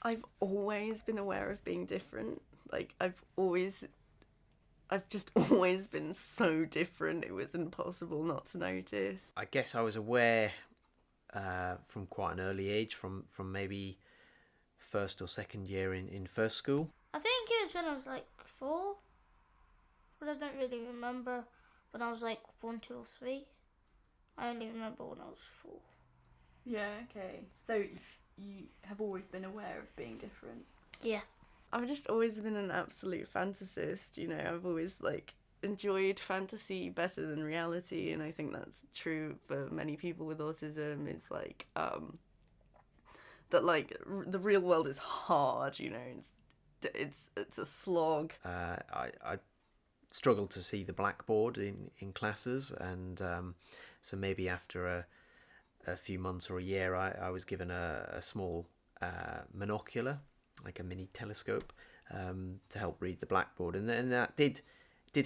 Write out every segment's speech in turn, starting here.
I've always been aware of being different. Like, I've just always been so different. It was impossible not to notice. I guess I was aware from quite an early age, from maybe first or second year in first school. I think it was when I was like 4, but I don't really remember when I was like 1, 2 or 3. I only remember when I was 4. Yeah, okay. So you have always been aware of being different? Yeah. I've just always been an absolute fantasist, you know. I've always, like, enjoyed fantasy better than reality, and I think that's true for many people with autism. It's like, that, like, the real world is hard, you know. It's a slog. I struggled to see the blackboard in classes, and so maybe after a few months or a year, I was given a small monocular, like a mini telescope, to help read the blackboard, and then that did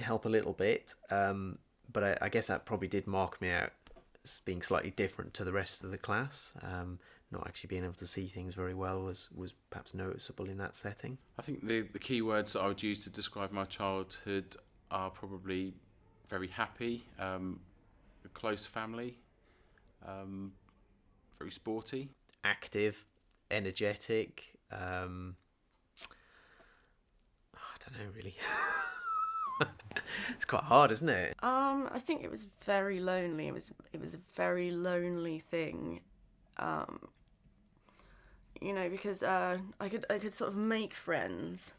help a little bit, but I guess that probably did mark me out as being slightly different to the rest of the class. Not actually being able to see things very well was perhaps noticeable in that setting. I think the key words that I would use to describe my childhood are probably very happy, a close family, very sporty. Active, energetic, I don't know really. It's quite hard, isn't it? I think it was very lonely. It was a very lonely thing. You know, because I could sort of make friends,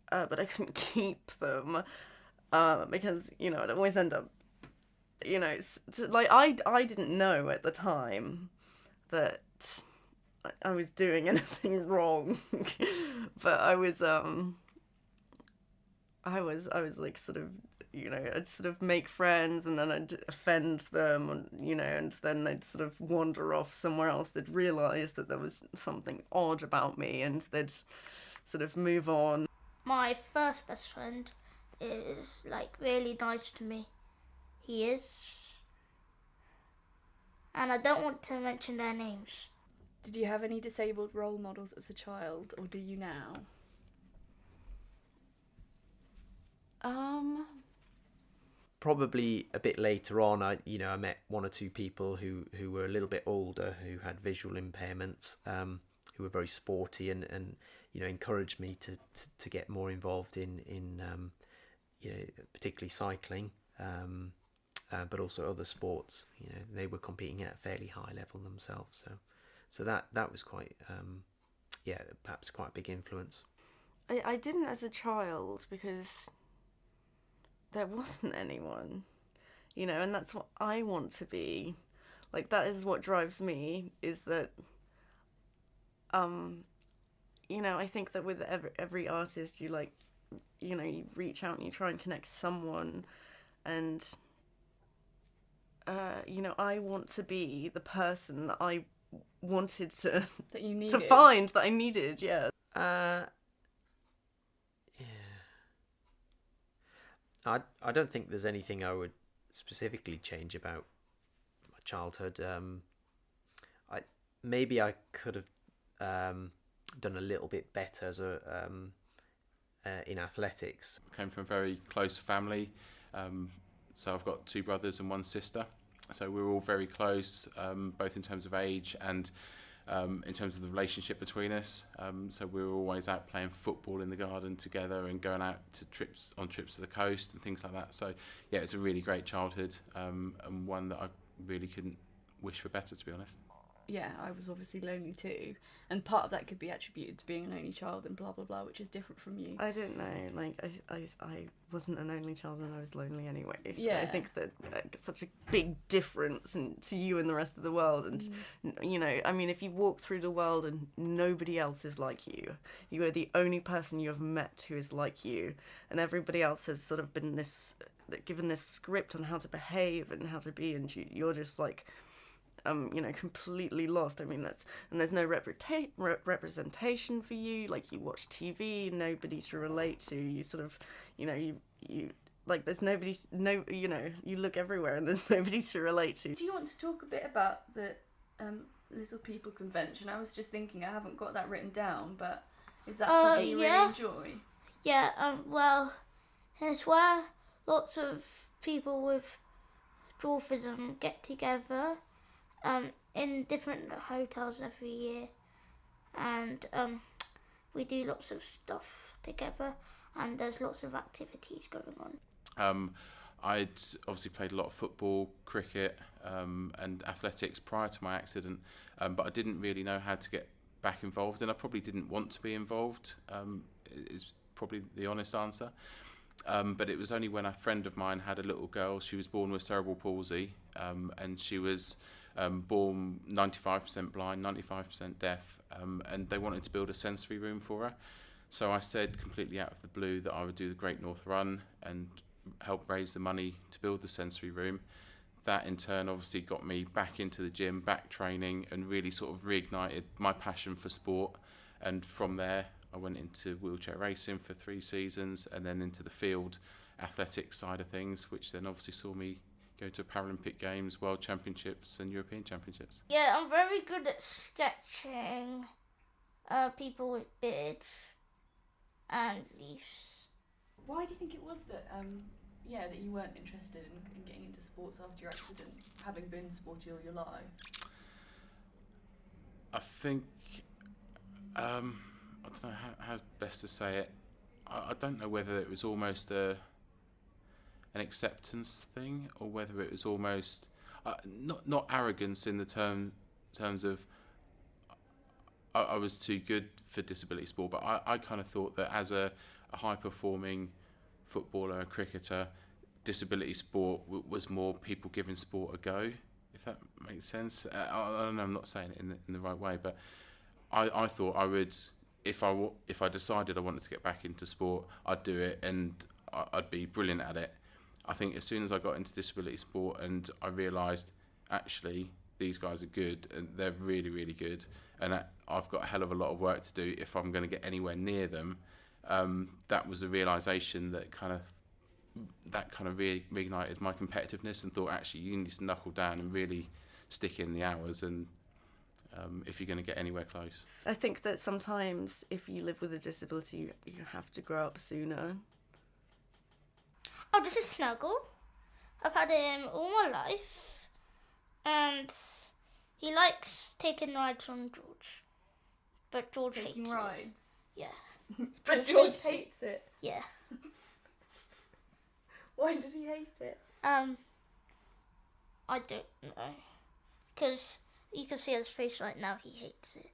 but I couldn't keep them, because, you know, I'd always end up, you know, like, I didn't know at the time that I was doing anything wrong, but I was like, sort of, you know, I'd sort of make friends and then I'd offend them, and, you know, and then they'd sort of wander off somewhere else. They'd realise that there was something odd about me, and they'd sort of move on. My first best friend is like really nice to me. He is. And I don't want to mention their names. Did you have any disabled role models as a child, or do you now? Probably a bit later on, I met one or two people who were a little bit older, who had visual impairments, who were very sporty, and you know, encouraged me to get more involved in you know, particularly cycling, but also other sports. You know, they were competing at a fairly high level themselves, so that was quite perhaps quite a big influence. I didn't as a child because there wasn't anyone, you know, and that's what I want to be. Like, that is what drives me, is that, you know, I think that with every artist, you, like, you know, you reach out and you try and connect to someone, and, you know, I want to be the person that I wanted to That you needed? to find, that I needed, yeah. I don't think there's anything I would specifically change about my childhood. Maybe I could have done a little bit better as in athletics. I came from a very close family, so I've got 2 brothers and 1 sister. So we're all very close, both in terms of age and in terms of the relationship between us. So we were always out playing football in the garden together and going out to trips to the coast and things like that. So yeah, it's a really great childhood, and one that I really couldn't wish for better, to be honest. Yeah, I was obviously lonely too, and part of that could be attributed to being an only child and blah blah blah, which is different from you. I don't know, like, I wasn't an only child and I was lonely anyway, so Yeah. I think that such a big difference to you and the rest of the world, and you know, I mean, if you walk through the world and nobody else is like you are the only person you have met who is like you, and everybody else has sort of been given this script on how to behave and how to be, and you're just like, you know, completely lost. I mean, there's no representation for you. Like, you watch TV, nobody to relate to. You sort of, you know, you like, there's nobody, you know, you look everywhere and there's nobody to relate to. Do you want to talk a bit about the Little People convention. I was just thinking, I haven't got that written down, but is that Oh, something you yeah. really enjoy? Yeah, well, it's where lots of people with dwarfism get together in different hotels every year, and we do lots of stuff together, and there's lots of activities going on. I'd obviously played a lot of football, cricket, and athletics prior to my accident, but I didn't really know how to get back involved, and I probably didn't want to be involved, is probably the honest answer. But it was only when a friend of mine had a little girl. She was born with cerebral palsy, and she was born 95% blind, 95% deaf, and they wanted to build a sensory room for her. So I said completely out of the blue that I would do the Great North Run and help raise the money to build the sensory room. That in turn obviously got me back into the gym, back training, and really sort of reignited my passion for sport. And from there I went into wheelchair racing for 3 seasons, and then into the field athletics side of things, which then obviously saw me go to Paralympic Games, World Championships and European Championships. Yeah, I'm very good at sketching people with beards and leaves. Why do you think it was that, that you weren't interested in getting into sports after your accident, having been sporty all your life? I think, I don't know how best to say it. I don't know whether it was almost an acceptance thing, or whether it was almost not arrogance in the terms of I was too good for disability sport, but I kind of thought that as a high performing footballer, a cricketer, disability sport was more people giving sport a go, if that makes sense. I don't know, I'm not saying it in the right way, but I thought I would, if I decided I wanted to get back into sport, I'd do it, and I'd be brilliant at it. I think as soon as I got into disability sport and I realised, actually, these guys are good, and they're really, really good, and I've got a hell of a lot of work to do if I'm going to get anywhere near them. That was a realisation that kind of reignited my competitiveness, and thought, actually, you need to knuckle down and really stick in the hours, and if you're going to get anywhere close. I think that sometimes if you live with a disability, you have to grow up sooner. Oh, this is Snuggle. I've had him all my life, and he likes taking rides on George, but George Taking hates rides? it. Yeah. But George hates it. Yeah. Why does he hate it? I don't know, because you can see his face right now. He hates it.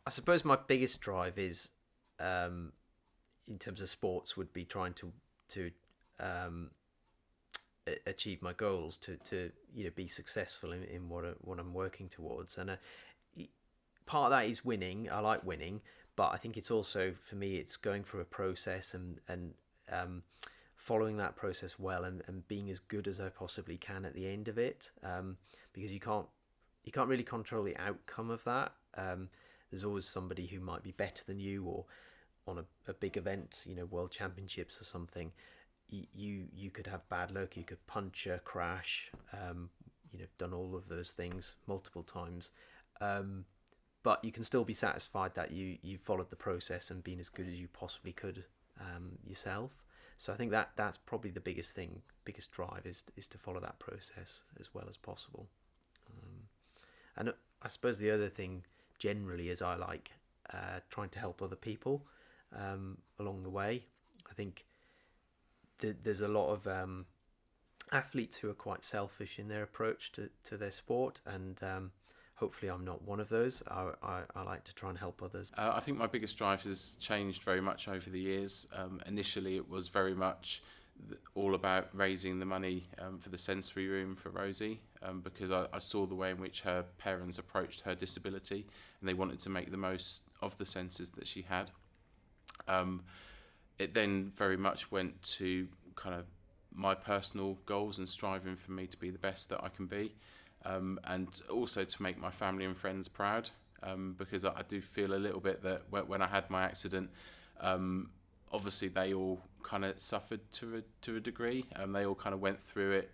I suppose my biggest drive is, in terms of sports, would be trying to achieve my goals, to be successful in what I'm working towards. And part of that is winning. I like winning, but I think it's also, for me, it's going through a process and following that process well, and being as good as I possibly can at the end of it, because you can't really control the outcome of that. There's always somebody who might be better than you, or on a big event, World Championships or something, you could have bad luck. You could puncture, crash, done all of those things multiple times, but you can still be satisfied that you followed the process and been as good as you possibly could yourself. So I think that's probably the biggest drive is to follow that process as well as possible. And I suppose the other thing generally is I like trying to help other people along the way. I think there's a lot of athletes who are quite selfish in their approach to their sport, and hopefully I'm not one of those. I like to try and help others. I think my biggest drive has changed very much over the years. Initially, it was very much all about raising the money for the sensory room for Rosie, because I saw the way in which her parents approached her disability, and they wanted to make the most of the senses that she had. It then very much went to kind of my personal goals and striving for me to be the best that I can be, and also to make my family and friends proud, because I do feel a little bit that when I had my accident, obviously they all kind of suffered to a degree, and they all kind of went through it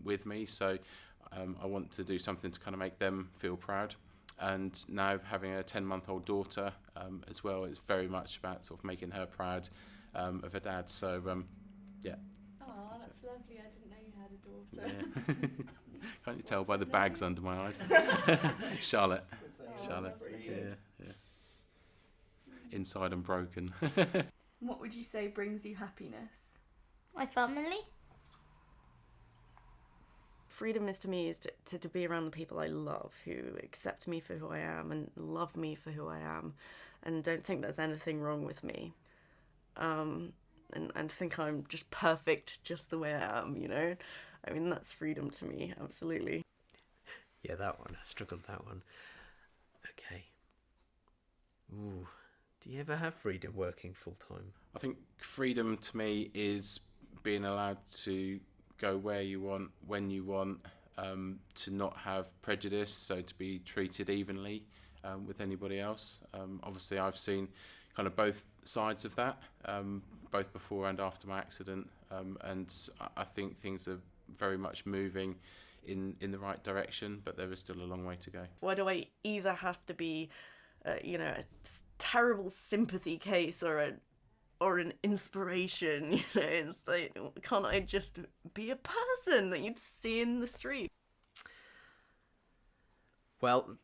with me. So I want to do something to kind of make them feel proud. And now having a 10-month-old daughter as well, it's very much about sort of making her proud of her dad. So yeah. Oh, that's lovely. I didn't know you had a daughter. Yeah. Can't you tell by the bags under my eyes? Charlotte. Charlotte. Lovely. Yeah. Inside and broken. What would you say brings you happiness? My family. Freedom is to me is to be around the people I love, who accept me for who I am and love me for who I am, and don't think there's anything wrong with me, and think I'm just perfect just the way I am, you know? I mean, that's freedom to me, absolutely. Yeah, that one. I struggled with that one. Okay. Ooh. Do you ever have freedom working full time? I think freedom to me is being allowed to go where you want, when you want, to not have prejudice, so to be treated evenly with anybody else. Obviously, I've seen kind of both sides of that, both before and after my accident, and I think things are very much moving in the right direction, but there is still a long way to go. Why do I either have to be, you know, a terrible sympathy case or an inspiration? You know, it's like, can't I just be a person that you'd see in the street? Well,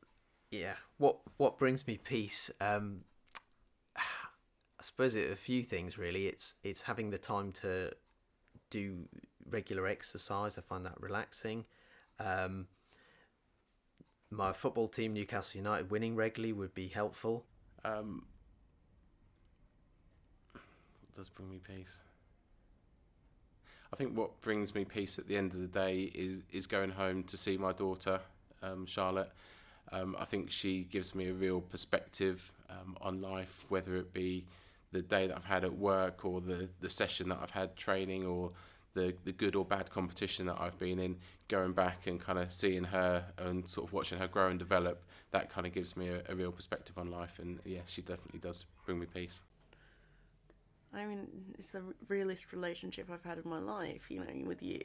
yeah. What brings me peace? I suppose a few things really. It's having the time to do regular exercise. I find that relaxing. My football team, Newcastle United, winning regularly would be helpful. What does bring me peace? I think what brings me peace at the end of the day is going home to see my daughter, Charlotte. I think she gives me a real perspective on life, whether it be the day that I've had at work or the session that I've had training or the good or bad competition that I've been in. Going back and kind of seeing her and sort of watching her grow and develop, that kind of gives me a real perspective on life. And yeah, she definitely does bring me peace. I mean, it's the realest relationship I've had in my life, you know, with you.